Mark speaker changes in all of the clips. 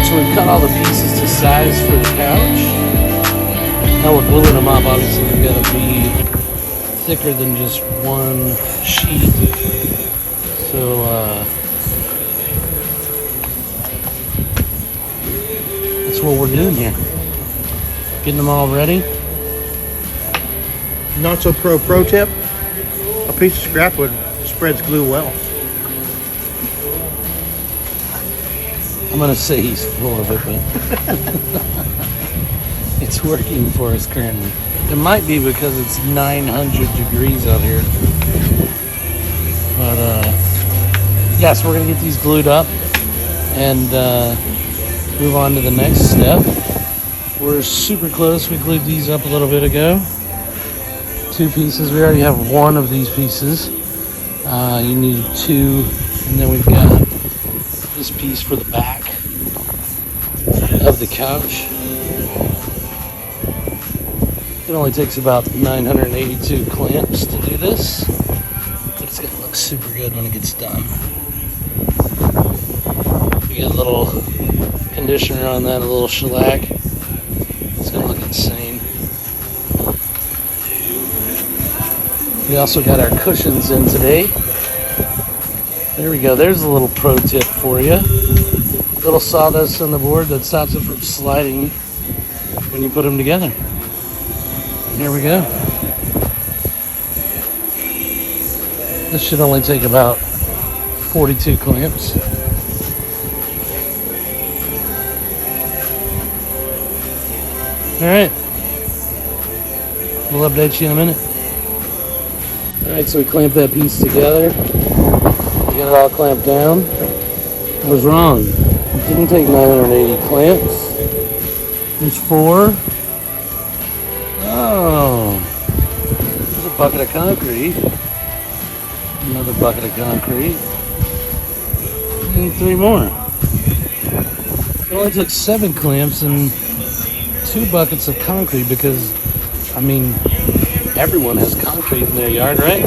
Speaker 1: Alright, so we've cut all the pieces to size for the couch. Now we're gluing them up. Obviously they've got to be thicker than just one sheet. So that's what we're doing here. Getting them all ready.
Speaker 2: Not so pro tip, a piece of scrap wood spreads glue well.
Speaker 1: I'm gonna say he's full of it, but it's working for us currently. It might be because it's 900 degrees out here. But yeah, so we're gonna get these glued up and move on to the next step. We're super close. We glued these up a little bit ago. 2 pieces. We already have 1 of these pieces. You need 2, and then we've got this piece for the back of the couch. It only takes about 982 clamps to do this, but it's gonna look super good when it gets done. We get a little conditioner on that, a little shellac. It's gonna look insane. We also got our cushions in today. There we go. There's a little pro tip for you. Little sawdust on the board that stops it from sliding when you put them together. Here we go. This should only take about 42 clamps. All right. We'll update you in a minute. Alright, so we clamped that piece together. We got it all clamped down. I was wrong. It didn't take 980 clamps. There's 4. Oh. There's a bucket of concrete. Another bucket of concrete. And 3 more. It only took 7 clamps and 2 buckets of concrete because, I mean, everyone has concrete in their yard, right?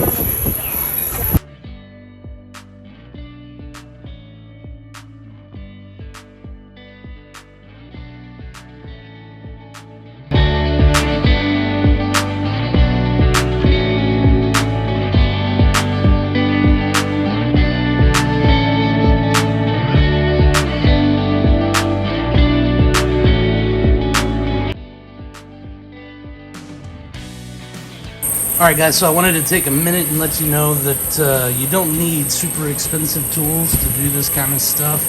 Speaker 1: Alright guys, so I wanted to take a minute and let you know that you don't need super expensive tools to do this kind of stuff.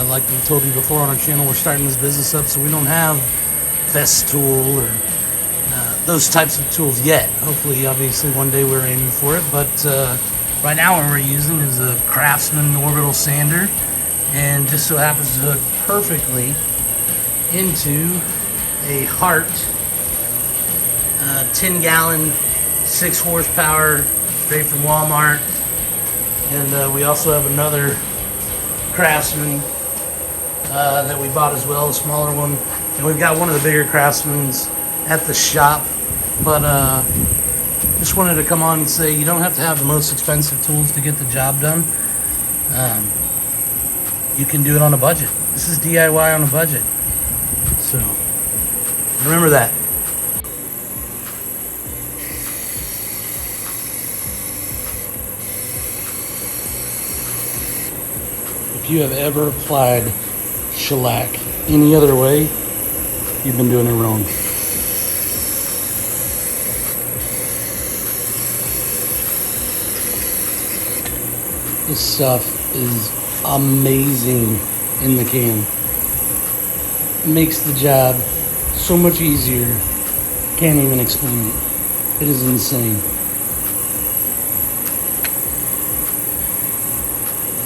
Speaker 1: Like we told you before on our channel, we're starting this business up, so we don't have Festool or those types of tools yet. Hopefully, obviously, one day we're aiming for it, but right now what we're using is a Craftsman orbital sander, and just so happens to hook perfectly into a Hart 10-gallon 6 horsepower straight from Walmart. And we also have another Craftsman that we bought as well, a smaller one. And we've got one of the bigger Craftsmans at the shop. But just wanted to come on and say you don't have to have the most expensive tools to get the job done. You can do it on a budget. This is DIY on a budget. So remember that. If you have ever applied shellac any other way, you've been doing it wrong. This stuff is amazing in the can. It makes the job so much easier. Can't even explain it. It is insane.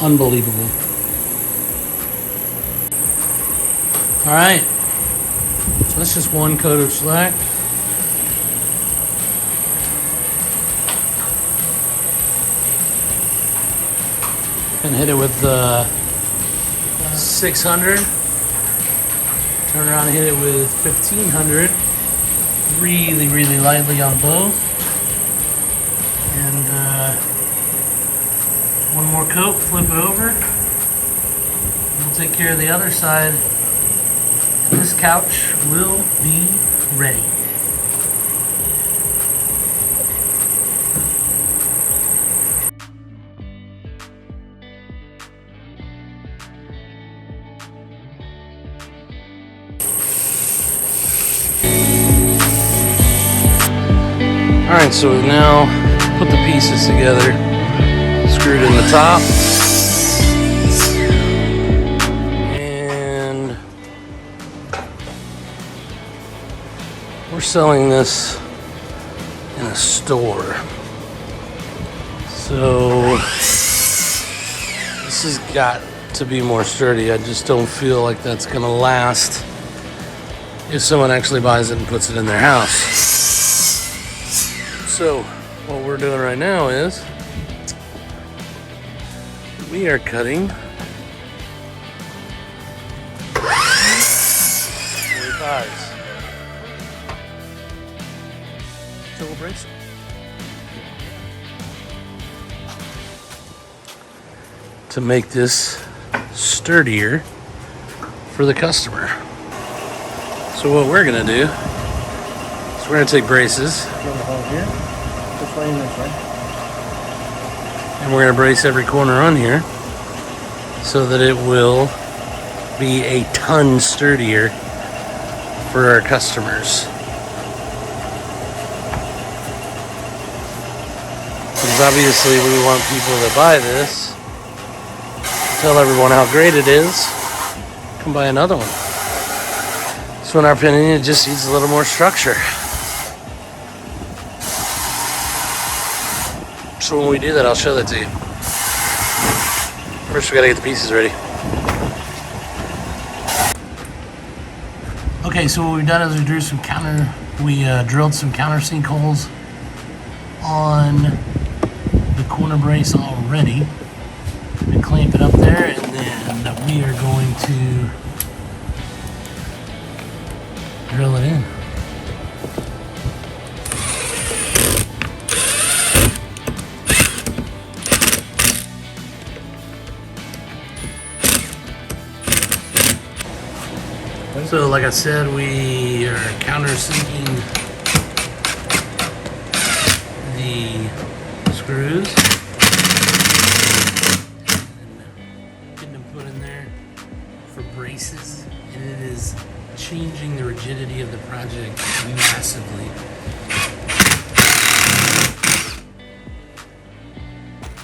Speaker 1: Unbelievable. All right, so that's just one coat of shellac. And hit it with 600. Turn around and hit it with 1500. Really, really lightly on both. And one more coat, flip it over. We'll take care of the other side, and this couch will be ready. Alright, so we've now put the pieces together, screwed in the top, and we're selling this in a store. So this has got to be more sturdy. I just don't feel like that's gonna last if someone actually buys it and puts it in their house. So what we're doing right now is we are cutting 45s. So we'll brace it. To make this sturdier for the customer. So what we're gonna do is we're gonna take braces and we're gonna brace every corner on here so that it will be a ton sturdier for our customers. Because obviously we want people to buy this, tell everyone how great it is, come buy another one. So in our opinion, it just needs a little more structure. So when we do that, I'll show that to you. First, we gotta get the pieces ready. Okay, so what we've done is we drilled some countersink holes on the corner brace already. We clamp it up there, and then we are going to drill it in. So like I said, we are countersinking the screws and getting them put in there for braces, and it is changing the rigidity of the project massively.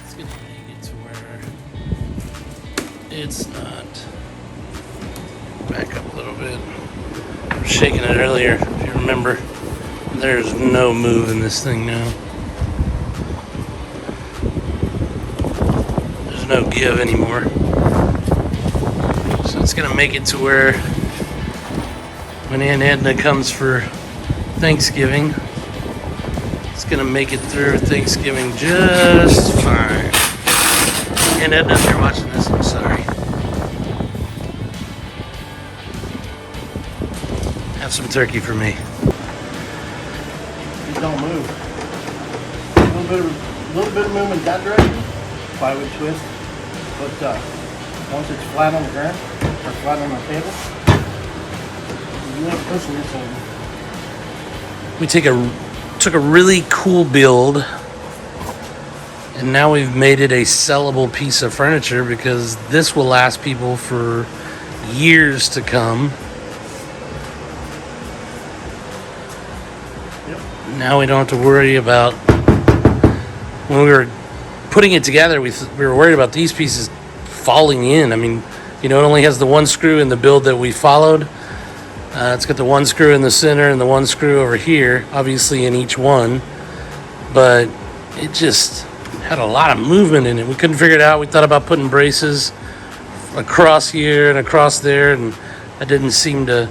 Speaker 1: It's gonna make it to where it's not. Back up a little bit. I was shaking it earlier, if you remember. There's no move in this thing now. There's no give anymore. So it's gonna make it to where when Aunt Edna comes for Thanksgiving, it's gonna make it through Thanksgiving just fine. Aunt Edna, if you're watching this, I'm sorry. Have some turkey for me.
Speaker 2: These don't move. A little bit of movement that direction, plywood twist. But once it's flat on the ground or flat on the table, you ain't pushing this over.
Speaker 1: We took a really cool build, and now we've made it a sellable piece of furniture because this will last people for years to come. Now we don't have to worry about, when we were putting it together, we were worried about these pieces falling in. I mean, you know, it only has the one screw in the build that we followed. It's got the one screw in the center and the one screw over here, obviously in each one. But it just had a lot of movement in it. We couldn't figure it out. We thought about putting braces across here and across there, and that didn't seem to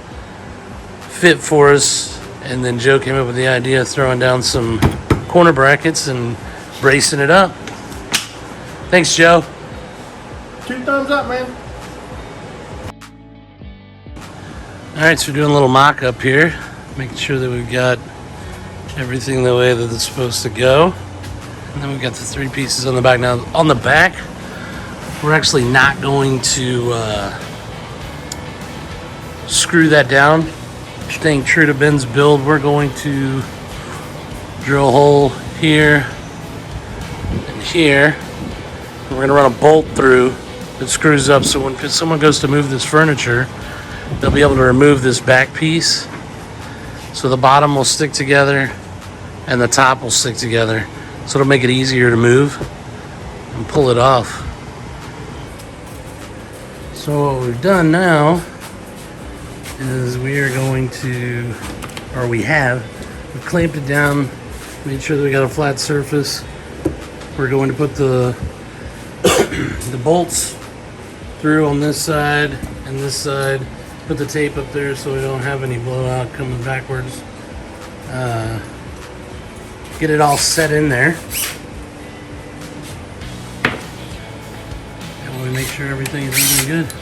Speaker 1: fit for us. And then Joe came up with the idea of throwing down some corner brackets and bracing it up. Thanks, Joe.
Speaker 2: 2 thumbs up, man.
Speaker 1: All right, so we're doing a little mock-up here, making sure that we've got everything the way that it's supposed to go. And then we've got the 3 pieces on the back. Now, on the back, we're actually not going to screw that down. Staying true to Ben's build, we're going to drill a hole here and here. And we're going to run a bolt through that screws up, so when someone goes to move this furniture, they'll be able to remove this back piece. So the bottom will stick together and the top will stick together. So it'll make it easier to move and pull it off. So what we've done now is we are going to, or we have, we've clamped it down, made sure that we got a flat surface. We're going to put the the bolts through on this side and this side. Put the tape up there so we don't have any blowout coming backwards. Get it all set in there. And we make sure everything is even good.